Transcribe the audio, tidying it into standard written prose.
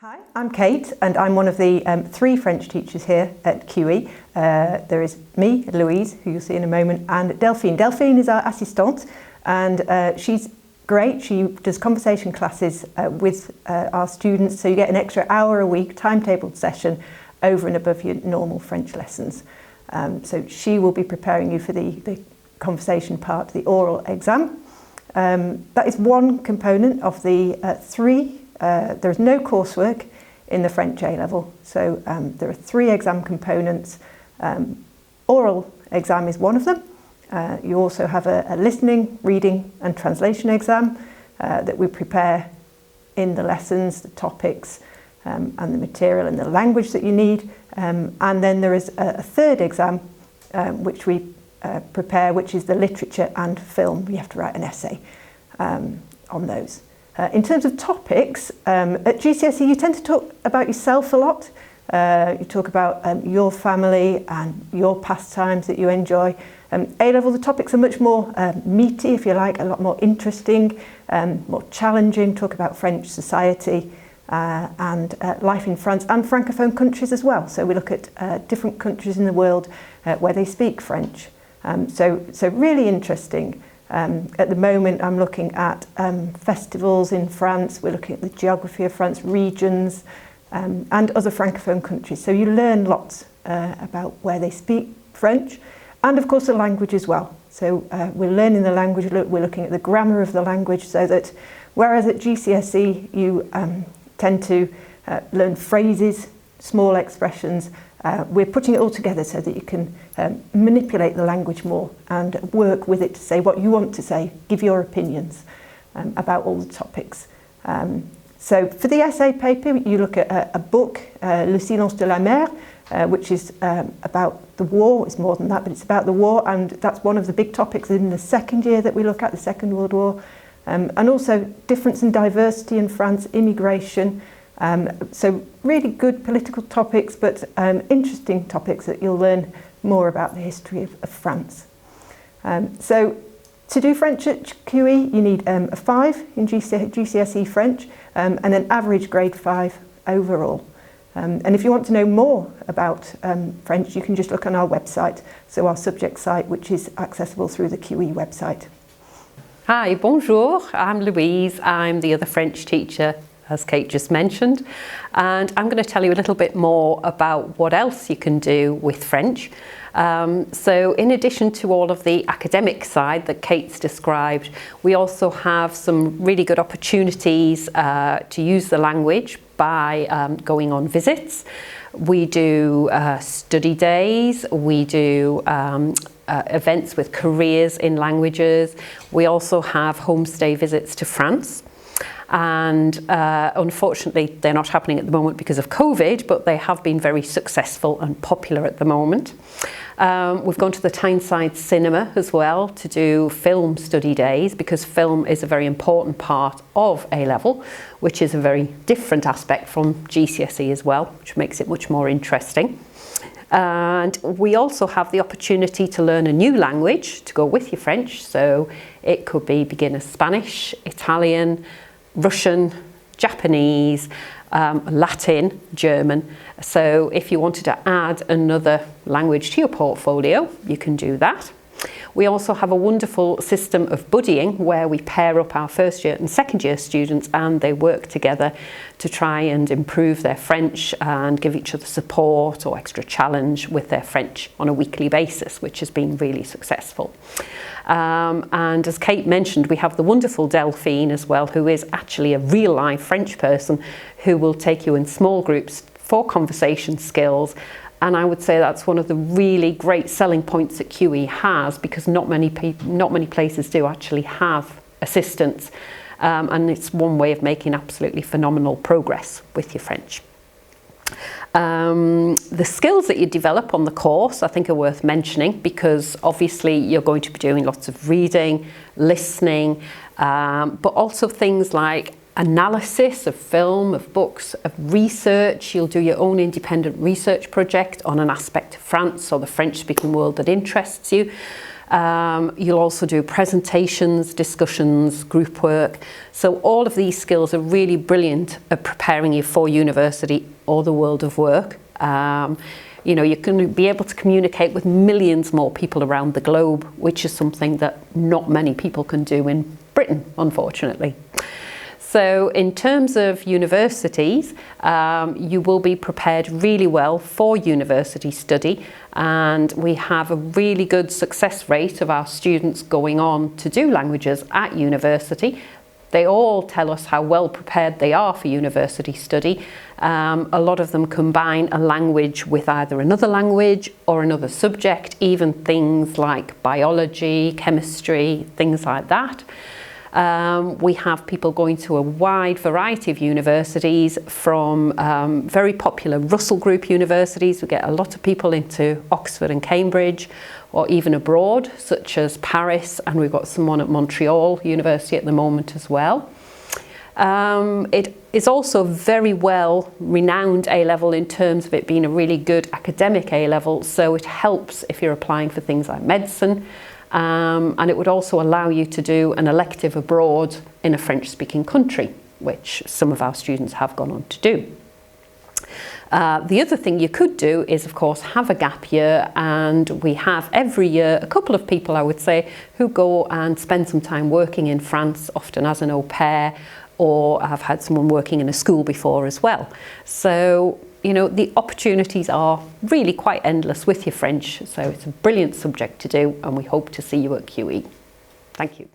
Hi, I'm Kate and I'm one of the 3 French teachers here at QE. There is me, Louise, who you'll see in a moment, and Delphine. Delphine is our assistante and she's great. She does conversation classes with our students, so you get an extra hour a week timetabled session over and above your normal French lessons. So she will be preparing you for the conversation part, the oral exam. That is one component of the 3. There is no coursework in the French A-level, so there are 3 exam components. Oral exam is one of them. You also have a listening, reading and translation exam that we prepare in the lessons, the topics and the material and the language that you need. And then there is a 3rd exam which we prepare, which is the literature and film. You have to write an essay on those. In terms of topics, at GCSE you tend to talk about yourself a lot. You talk about your family and your pastimes that you enjoy. A-level, the topics are much more meaty, if you like, a lot more interesting, more challenging. Talk about French society and life in France and Francophone countries as well. So we look at different countries in the world where they speak French. So really interesting. At the moment I'm looking at festivals in France, we're looking at the geography of France, regions and other Francophone countries. So you learn lots about where they speak French and of course the language as well. So we're learning the language, we're looking at the grammar of the language, so that whereas at GCSE you tend to learn phrases, small expressions, we're putting it all together so that you can manipulate the language more and work with it to say what you want to say, give your opinions about all the topics. So for the essay paper, you look at a book, Le Silence de la Mer, which is about the war. It's more than that, but it's about the war, and that's one of the big topics in the 2nd year that we look at, the Second World War, and also difference and diversity in France, immigration. So really good political topics, but interesting topics that you'll learn more about the history of France. So to do French at QE, you need a 5 in GCSE French and an average grade 5 overall. And if you want to know more about French, you can just look on our website, so our subject site, which is accessible through the QE website. Hi, bonjour, I'm Louise, I'm the other French teacher, as Kate just mentioned, and I'm going to tell you a little bit more about what else you can do with French. So in addition to all of the academic side that Kate's described, we also have some really good opportunities to use the language by going on visits. We do study days, we do events with careers in languages. We also have homestay visits to France. And unfortunately they're not happening at the moment because of COVID, but they have been very successful and popular at the moment. We've gone to the Tyneside Cinema as well to do film study days, because film is a very important part of A-level, which is a very different aspect from GCSE as well, which makes it much more interesting. And we also have the opportunity to learn a new language to go with your French. So it could be beginner Spanish, Italian, Russian, Japanese, Latin, German. So if you wanted to add another language to your portfolio, you can do that. We also have a wonderful system of buddying where we pair up our 1st year and 2nd year students and they work together to try and improve their French and give each other support or extra challenge with their French on a weekly basis, which has been really successful. And as Kate mentioned, we have the wonderful Delphine as well, who is actually a real live French person who will take you in small groups for conversation skills. And I would say that's one of the really great selling points that QE has, because not many places do actually have assistants. And it's one way of making absolutely phenomenal progress with your French. The skills that you develop on the course I think are worth mentioning, because obviously you're going to be doing lots of reading, listening, but also things like analysis of film, of books, of research. You'll do your own independent research project on an aspect of France or the French-speaking world that interests you. You'll also do presentations, discussions, group work. So all of these skills are really brilliant at preparing you for university or the world of work. You know, you're going to be able to communicate with millions more people around the globe, which is something that not many people can do in Britain, unfortunately. So in terms of universities, you will be prepared really well for university study, and we have a really good success rate of our students going on to do languages at university. They all tell us how well prepared they are for university study. A lot of them combine a language with either another language or another subject, even things like biology, chemistry, things like that. We have people going to a wide variety of universities, from very popular Russell Group universities. We get a lot of people into Oxford and Cambridge, or even abroad, such as Paris, and we've got someone at Montreal University at the moment as well. It is also very well renowned A-level in terms of it being a really good academic A-level, so it helps if you're applying for things like medicine. And it would also allow you to do an elective abroad in a French-speaking country, which some of our students have gone on to do. The other thing you could do is, of course, have a gap year, and we have every year a couple of people, I would say, who go and spend some time working in France, often as an au pair, or I've had someone working in a school before as well. So, you know, the opportunities are really quite endless with your French, so it's a brilliant subject to do, and we hope to see you at QE. Thank you.